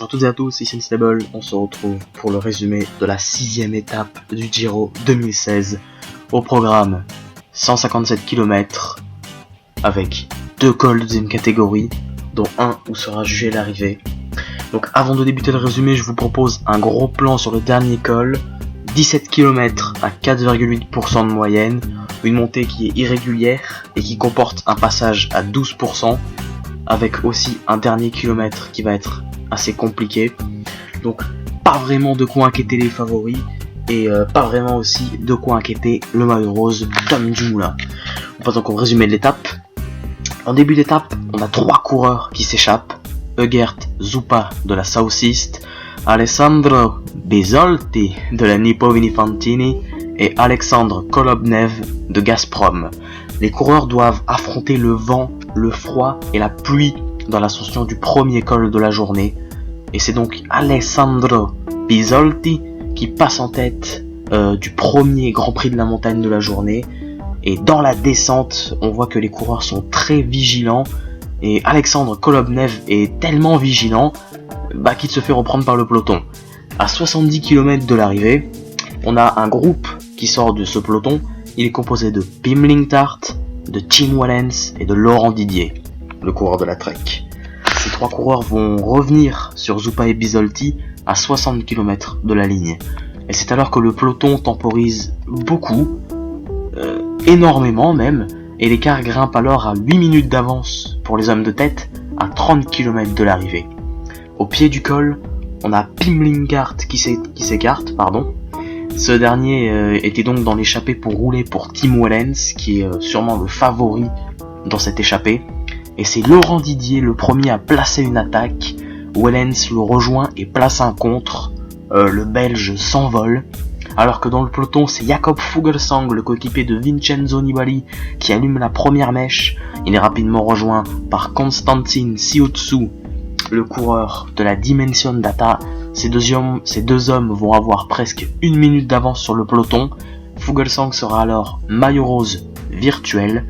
Bonjour à toutes et à tous, ici Unstable, on se retrouve pour le résumé de la 6ème étape du Giro 2016. Au programme, 157 km avec 2 cols de deuxième catégorie, dont un où sera jugé l'arrivée. Donc avant de débuter le résumé, je vous propose un gros plan sur le dernier col, 17 km à 4,8% de moyenne, une montée qui est irrégulière et qui comporte un passage à 12%, avec aussi un dernier kilomètre qui va être assez compliqué. Donc pas vraiment de quoi inquiéter les favoris et pas vraiment aussi de quoi inquiéter le maillot rose Tom Dumoulin. On va donc au résumé de l'étape. En début d'étape, on a 3 coureurs qui s'échappent: Egert Zupa de la Southeast, Alessandro Bezzolti de la Nippo Vinifantini et Alexandre Kolobnev de Gazprom. Les coureurs doivent affronter le vent, le froid et la pluie dans l'ascension du premier col de la journée. Et c'est donc Alessandro Bezzolti qui passe en tête du premier Grand Prix de la montagne de la journée. Et dans la descente, on voit que les coureurs sont très vigilants. Et Alexandre Kolobnev est tellement vigilant qu'il se fait reprendre par le peloton. À 70 km de l'arrivée, on a un groupe qui sort de ce peloton. Il est composé de Pim Lingtart, de Tim Wellens et de Laurent Didier, le coureur de la Trek. Ces 3 coureurs vont revenir sur Zupa et Bezzolti à 60 km de la ligne. Et c'est alors que le peloton temporise beaucoup, énormément même, et l'écart grimpe alors à 8 minutes d'avance pour les hommes de tête à 30 km de l'arrivée. Au pied du col, on a Pim Lingtart qui s'écarte. Ce dernier était donc dans l'échappée pour rouler pour Tim Wellens, qui est sûrement le favori dans cette échappée. Et c'est Laurent Didier le premier à placer une attaque. Wellens le rejoint et place un contre. Le Belge s'envole. Alors que dans le peloton, c'est Jakob Fuglsang, le coéquipier de Vincenzo Nibali, qui allume la première mèche. Il est rapidement rejoint par Konstantin Sioutsou, le coureur de la Dimension Data. Ces deux hommes vont avoir presque 1 minute d'avance sur le peloton. Fuglsang sera alors maillot rose virtuel,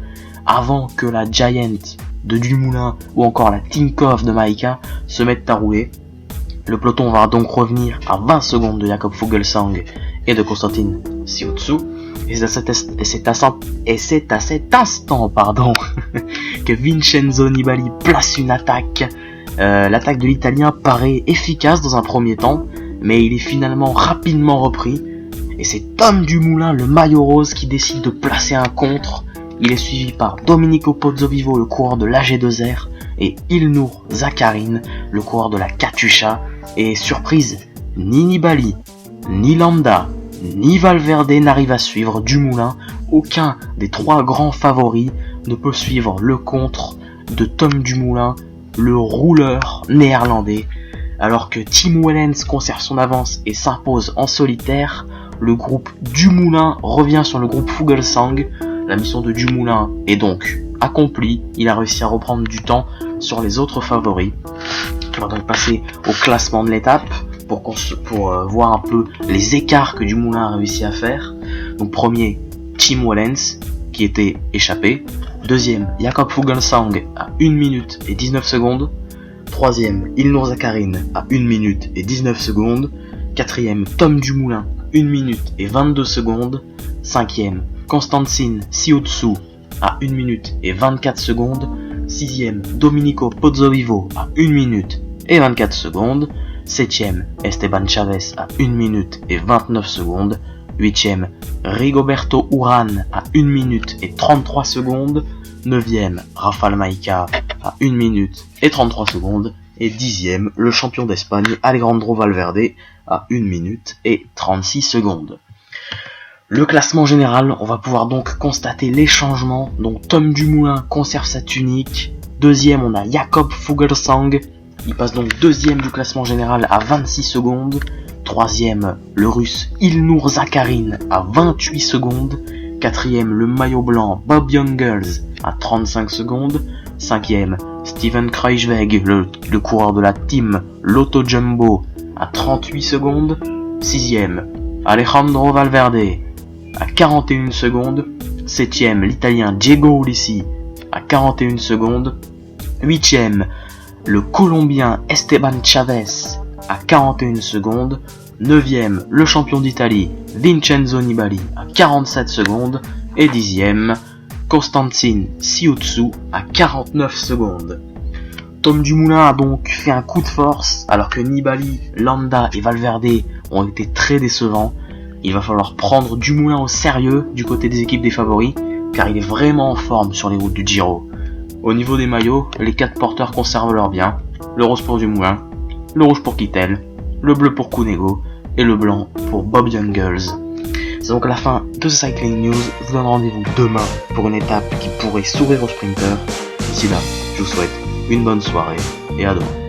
avant que la Giant de Dumoulin ou encore la Tinkoff de Maïka se mettent à rouler. Le peloton va donc revenir à 20 secondes de Jakob Fuglsang et de Konstantin Sioutsou. Et c'est à cet instant que Vincenzo Nibali place une attaque. L'attaque de l'Italien paraît efficace dans un premier temps, mais il est finalement rapidement repris. Et c'est Tom Dumoulin, le maillot rose, qui décide de placer un contre. Il est suivi par Domenico Pozzovivo, le coureur de l'AG2R, et Ilnur Zakarin, le coureur de la Katusha. Et surprise, ni Nibali, ni Landa, ni Valverde n'arrive à suivre Dumoulin. Aucun des 3 grands favoris ne peut suivre le contre de Tom Dumoulin, le rouleur néerlandais. Alors que Tim Wellens conserve son avance et s'impose en solitaire, le groupe Dumoulin revient sur le groupe Fuglsang. La mission de Dumoulin est donc accomplie, il a réussi à reprendre du temps sur les autres favoris. On va donc passer au classement de l'étape pour voir un peu les écarts que Dumoulin a réussi à faire. Donc premier, Tim Wellens qui était échappé. Deuxième, Jakob Fuglsang à 1 minute et 19 secondes. Troisième, Ilnur Zakarin à 1 minute et 19 secondes. Quatrième, Tom Dumoulin, 1 minute et 22 secondes. Cinquième, Konstantin Sioutsou à 1 minute et 24 secondes. Sixième, Domenico Pozzovivo à 1 minute et 24 secondes. Septième, Esteban Chavez à 1 minute et 29 secondes. Huitième, Rigoberto Urán à 1 minute et 33 secondes. Neuvième, Rafał Majka à 1 minute et 33 secondes. Et dixième, le champion d'Espagne Alejandro Valverde à 1 minute et 36 secondes. Le classement général, on va pouvoir donc constater les changements. Donc Tom Dumoulin conserve sa tunique. Deuxième, on a Jakob Fuglsang. Il passe donc deuxième du classement général à 26 secondes. Troisième, le russe Ilnur Zakarin à 28 secondes. Quatrième, le maillot blanc Bob Jungels à 35 secondes. Cinquième, Steven Kruijswijk, le coureur de la team Lotto Jumbo à 38 secondes. Sixième, Alejandro Valverde à 41 secondes. Septième, l'italien Diego Ulissi à 41 secondes. Huitième, le Colombien Esteban Chavez à 41 secondes. 9e, le champion d'Italie, Vincenzo Nibali, à 47 secondes. Et 10e, Constantin Siutsu, à 49 secondes. Tom Dumoulin a donc fait un coup de force, alors que Nibali, Landa et Valverde ont été très décevants. Il va falloir prendre Dumoulin au sérieux du côté des équipes des favoris, car il est vraiment en forme sur les routes du Giro. Au niveau des maillots, les 4 porteurs conservent leur bien. Le rose pour Dumoulin, le rouge pour Kittel, le bleu pour Cunego et le blanc pour Bob Jungels. C'est donc la fin de ce Cycling News. Je vous donne rendez-vous demain pour une étape qui pourrait sourire aux sprinters. D'ici là, je vous souhaite une bonne soirée et à demain.